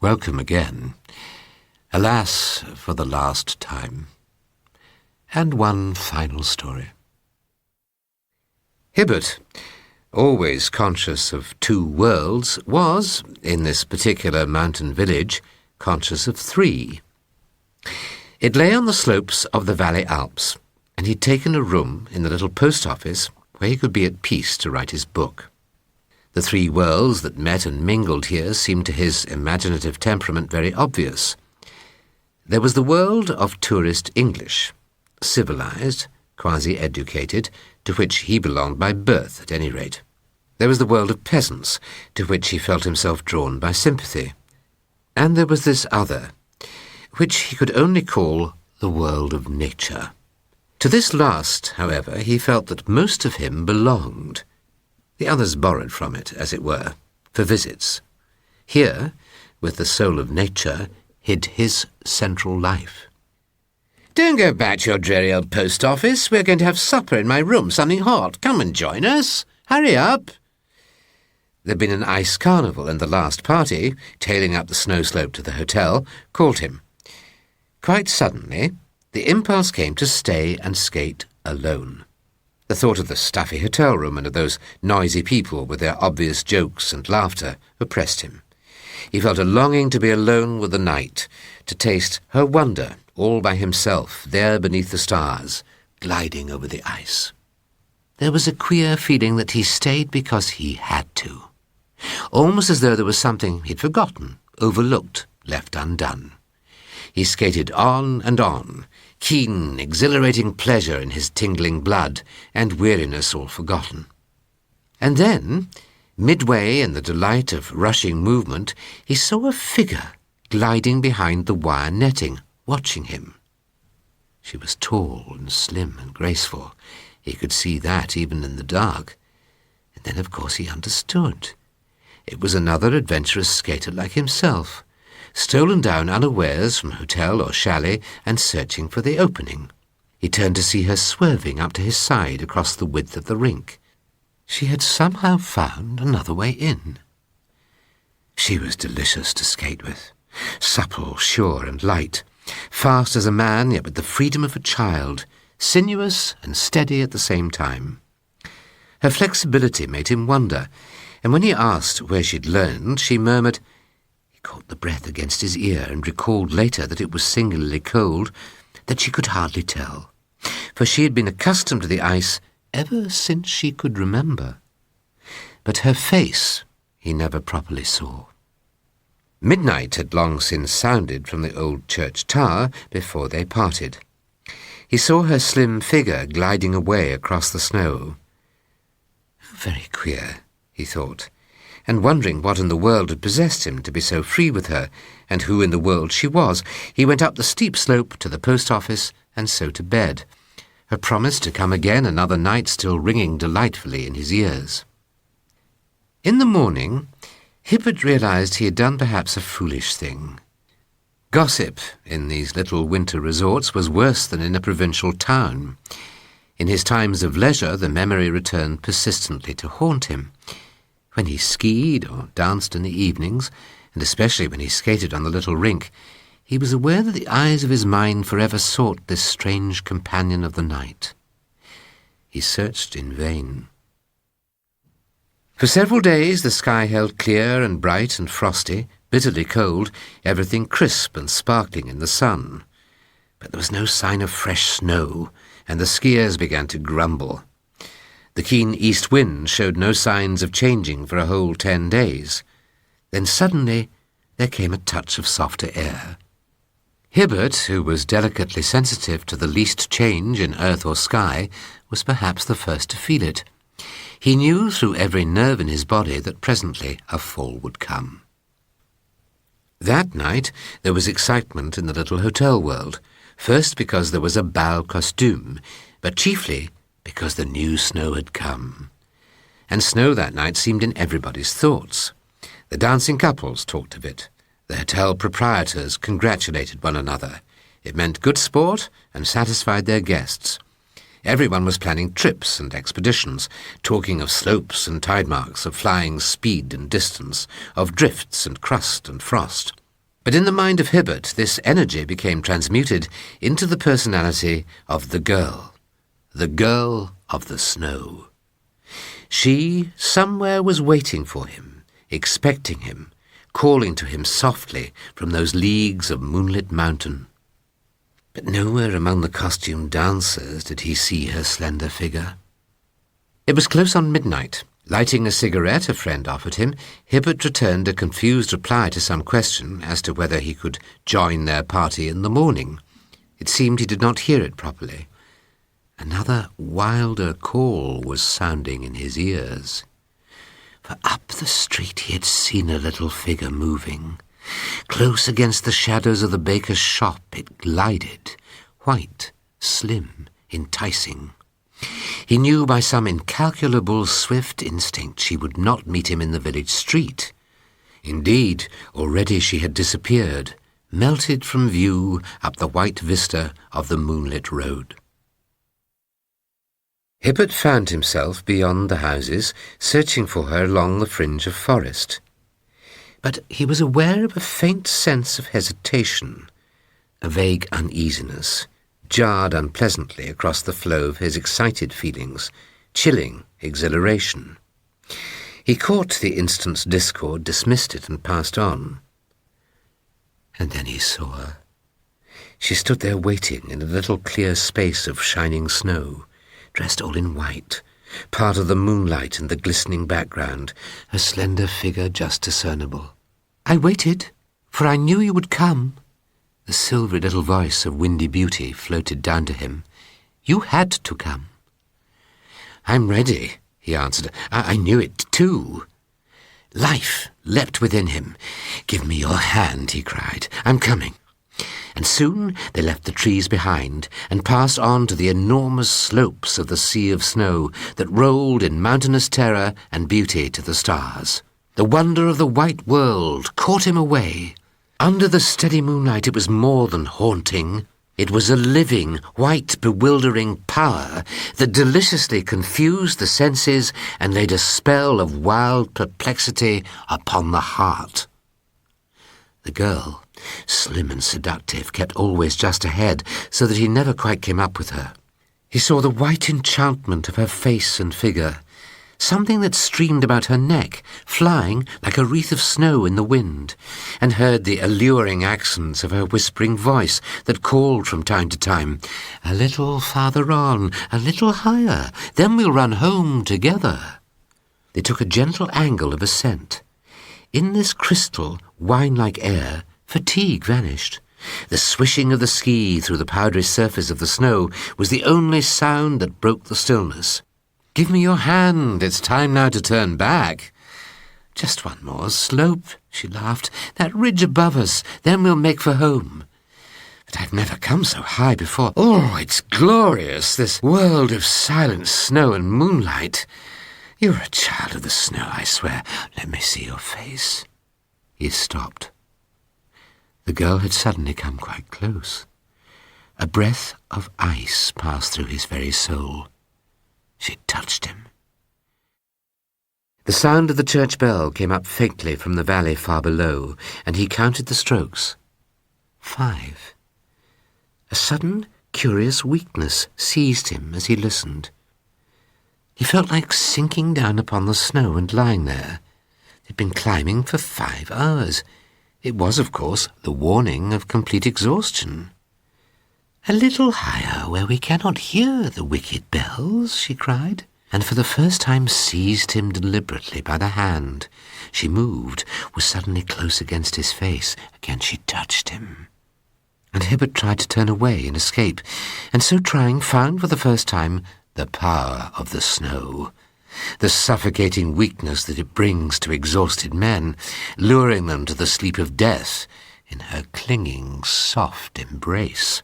welcome again. Alas, for the last time. And one final story. Hibbert, always conscious of two worlds, was, in this particular mountain village, conscious of three. It lay on the slopes of the Valley Alps, and he'd taken a room in the little post office where he could be at peace to write his book. The three worlds that met and mingled here seemed to his imaginative temperament very obvious. There was the world of tourist English, civilized, quasi-educated, to which he belonged by birth at any rate. There was the world of peasants, to which he felt himself drawn by sympathy. And there was this other, which he could only call the world of nature. To this last, however, he felt that most of him belonged. The others borrowed from it, as it were, for visits. Here, with the soul of nature, hid his central life. "Don't go back to your dreary old post office. We're going to have supper in my room, something hot. Come and join us. Hurry up." There'd been an ice carnival, and the last party, tailing up the snow slope to the hotel, called him. Quite suddenly, the impulse came to stay and skate alone. The thought of the stuffy hotel room and of those noisy people with their obvious jokes and laughter oppressed him. He felt a longing to be alone with the night, to taste her wonder all by himself, there beneath the stars, gliding over the ice. There was a queer feeling that he stayed because he had to, almost as though there was something he'd forgotten, overlooked, left undone. He skated on, keen, exhilarating pleasure in his tingling blood, and weariness all forgotten. And then, midway in the delight of rushing movement, he saw a figure gliding behind the wire netting, watching him. She was tall and slim and graceful. He could see that even in the dark. And then, of course, he understood. It was another adventurous skater like himself, stolen down unawares from hotel or chalet and searching for the opening. He turned to see her swerving up to his side across the width of the rink. She had somehow found another way in. She was delicious to skate with, supple, sure, and light, fast as a man, yet with the freedom of a child, sinuous and steady at the same time. Her flexibility made him wonder, and when he asked where she'd learned, she murmured. He caught the breath against his ear and recalled later that it was singularly cold, that she could hardly tell, for she had been accustomed to the ice ever since she could remember. But her face he never properly saw. Midnight had long since sounded from the old church tower before they parted. He saw her slim figure gliding away across the snow. Very queer, he thought, and wondering what in the world had possessed him to be so free with her, and who in the world she was, he went up the steep slope to the post office and so to bed, her promise to come again another night still ringing delightfully in his ears. In the morning, Hibbert realized he had done perhaps a foolish thing. Gossip in these little winter resorts was worse than in a provincial town. In his times of leisure, the memory returned persistently to haunt him. When he skied or danced in the evenings, and especially when he skated on the little rink, he was aware that the eyes of his mind forever sought this strange companion of the night. He searched in vain. For several days the sky held clear and bright and frosty, bitterly cold, everything crisp and sparkling in the sun. But there was no sign of fresh snow, and the skiers began to grumble. The keen east wind showed no signs of changing for a whole 10 days. Then suddenly there came a touch of softer air. Hibbert, who was delicately sensitive to the least change in earth or sky, was perhaps the first to feel it. He knew through every nerve in his body that presently a fall would come. That night there was excitement in the little hotel world, first because there was a bal costume, but chiefly because the new snow had come. And snow that night seemed in everybody's thoughts. The dancing couples talked of it. The hotel proprietors congratulated one another. It meant good sport and satisfied their guests. Everyone was planning trips and expeditions, talking of slopes and tide marks, of flying speed and distance, of drifts and crust and frost. But in the mind of Hibbert, this energy became transmuted into the personality of the girl of the snow. She somewhere was waiting for him, expecting him, calling to him softly from those leagues of moonlit mountain. But nowhere among the costumed dancers did he see her slender figure. It was close on midnight. Lighting a cigarette a friend offered him, Hibbert returned a confused reply to some question as to whether he could join their party in the morning. It seemed he did not hear it properly. Another wilder call was sounding in his ears. For up the street he had seen a little figure moving. Close against the shadows of the baker's shop it glided, white, slim, enticing. He knew by some incalculable swift instinct she would not meet him in the village street. Indeed, already she had disappeared, melted from view up the white vista of the moonlit road. Hibbert found himself beyond the houses, searching for her along the fringe of forest. But he was aware of a faint sense of hesitation, a vague uneasiness, jarred unpleasantly across the flow of his excited feelings, chilling exhilaration. He caught the instant's discord, dismissed it, and passed on. And then he saw her. She stood there waiting in a little clear space of shining snow, dressed all in white, part of the moonlight and the glistening background, her slender figure just discernible. "I waited, for I knew you would come." The silvery little voice of windy beauty floated down to him. "You had to come." "I'm ready," he answered. I knew it too." Life leapt within him. "Give me your hand," he cried. "I'm coming." And soon they left the trees behind and passed on to the enormous slopes of the sea of snow that rolled in mountainous terror and beauty to the stars. The wonder of the white world caught him away. Under the steady moonlight it was more than haunting. It was a living, white, bewildering power that deliciously confused the senses and laid a spell of wild perplexity upon the heart. The girl, slim and seductive, kept always just ahead, so that he never quite came up with her. He saw the white enchantment of her face and figure, something that streamed about her neck, flying like a wreath of snow in the wind, and heard the alluring accents of her whispering voice that called from time to time, "A little farther on, a little higher, then we'll run home together." They took a gentle angle of ascent. In this crystal, wine-like air, fatigue vanished. The swishing of the ski through the powdery surface of the snow was the only sound that broke the stillness. "Give me your hand, it's time now to turn back." "Just one more slope," she laughed. "That ridge above us, then we'll make for home." "But I've never come so high before. Oh, it's glorious, this world of silent snow and moonlight. You're a child of the snow, I swear. Let me see your face." He stopped. The girl had suddenly come quite close. A breath of ice passed through his very soul. She touched him. The sound of the church bell came up faintly from the valley far below, and he counted the strokes. 5. A sudden, curious weakness seized him as he listened. He felt like sinking down upon the snow and lying there. They'd been climbing for 5 hours. It was, of course, the warning of complete exhaustion. "A little higher, where we cannot hear the wicked bells," she cried, and for the first time seized him deliberately by the hand. She moved, was suddenly close against his face. Again she touched him. And Hibbert tried to turn away and escape, and so trying found for the first time the power of the snow, the suffocating weakness that it brings to exhausted men, luring them to the sleep of death in her clinging, soft embrace.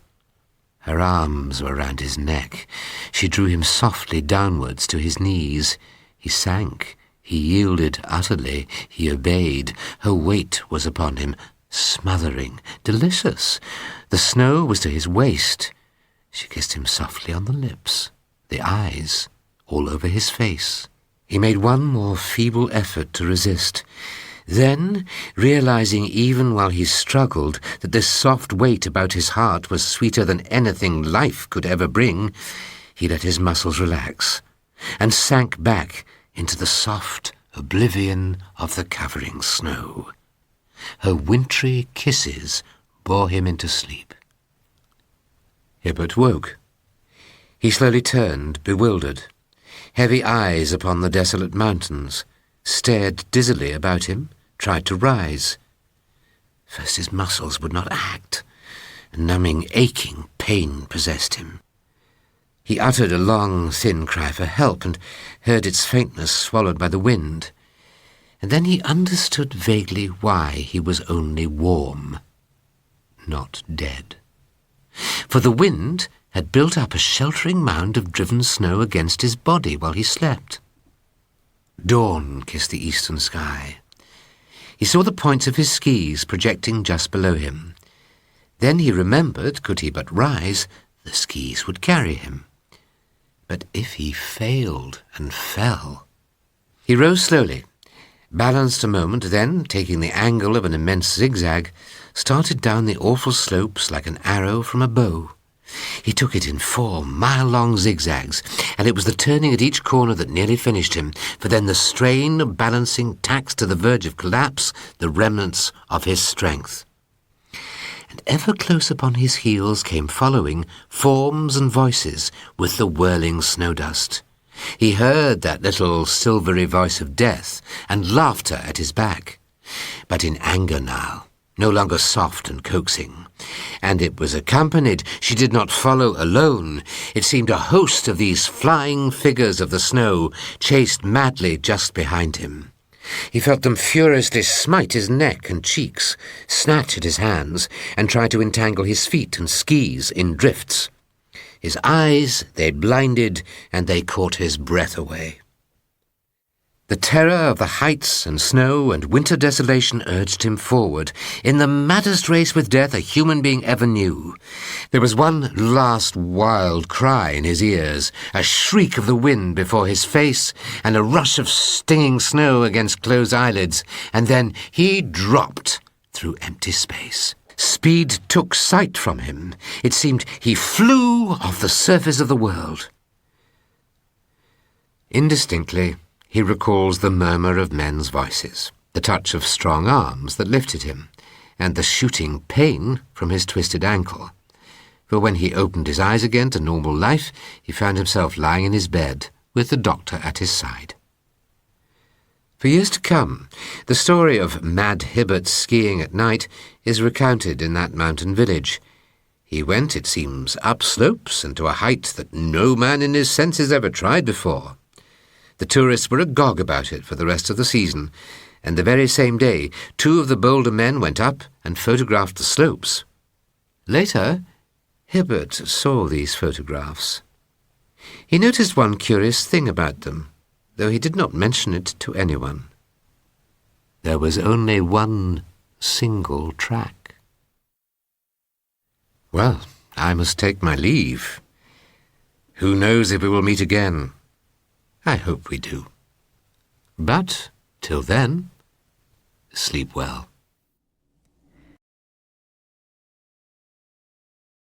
Her arms were round his neck. She drew him softly downwards to his knees. He sank. He yielded utterly. He obeyed. Her weight was upon him, smothering, delicious. The snow was to his waist. She kissed him softly on the lips, the eyes, all over his face. He made one more feeble effort to resist. Then, realizing even while he struggled that this soft weight about his heart was sweeter than anything life could ever bring, he let his muscles relax and sank back into the soft oblivion of the covering snow. Her wintry kisses bore him into sleep. Hibbert woke. He slowly turned, bewildered, heavy eyes upon the desolate mountains, stared dizzily about him, tried to rise. First his muscles would not act. A numbing, aching pain possessed him. He uttered a long, thin cry for help and heard its faintness swallowed by the wind. And then he understood vaguely why he was only warm, not dead. For the wind had built up a sheltering mound of driven snow against his body while he slept. Dawn kissed the eastern sky. He saw the points of his skis projecting just below him. Then he remembered, could he but rise, the skis would carry him. But if he failed and fell... He rose slowly, balanced a moment, then, taking the angle of an immense zigzag, started down the awful slopes like an arrow from a bow. He took it in 4 mile-long zigzags, and it was the turning at each corner that nearly finished him, for then the strain of balancing taxed to the verge of collapse the remnants of his strength. And ever close upon his heels came following forms and voices with the whirling snow dust. He heard that little silvery voice of death and laughter at his back, but in anger now, no longer soft and coaxing. And it was accompanied, she did not follow alone. It seemed a host of these flying figures of the snow chased madly just behind him. He felt them furiously smite his neck and cheeks, snatch at his hands, and try to entangle his feet and skis in drifts. His eyes they blinded, and they caught his breath away. The terror of the heights and snow and winter desolation urged him forward, in the maddest race with death a human being ever knew. There was one last wild cry in his ears, a shriek of the wind before his face, and a rush of stinging snow against closed eyelids, and then he dropped through empty space. Speed took sight from him. It seemed he flew off the surface of the world. Indistinctly, he recalls the murmur of men's voices, the touch of strong arms that lifted him, and the shooting pain from his twisted ankle. For when he opened his eyes again to normal life, he found himself lying in his bed with the doctor at his side. For years to come, the story of Mad Hibbert skiing at night is recounted in that mountain village. He went, it seems, up slopes and to a height that no man in his senses ever tried before. The tourists were agog about it for the rest of the season, and the very same day 2 of the bolder men went up and photographed the slopes. Later, Hibbert saw these photographs. He noticed one curious thing about them, though he did not mention it to anyone. There was only one single track. Well, I must take my leave. Who knows if we will meet again? I hope we do. But, till then, sleep well.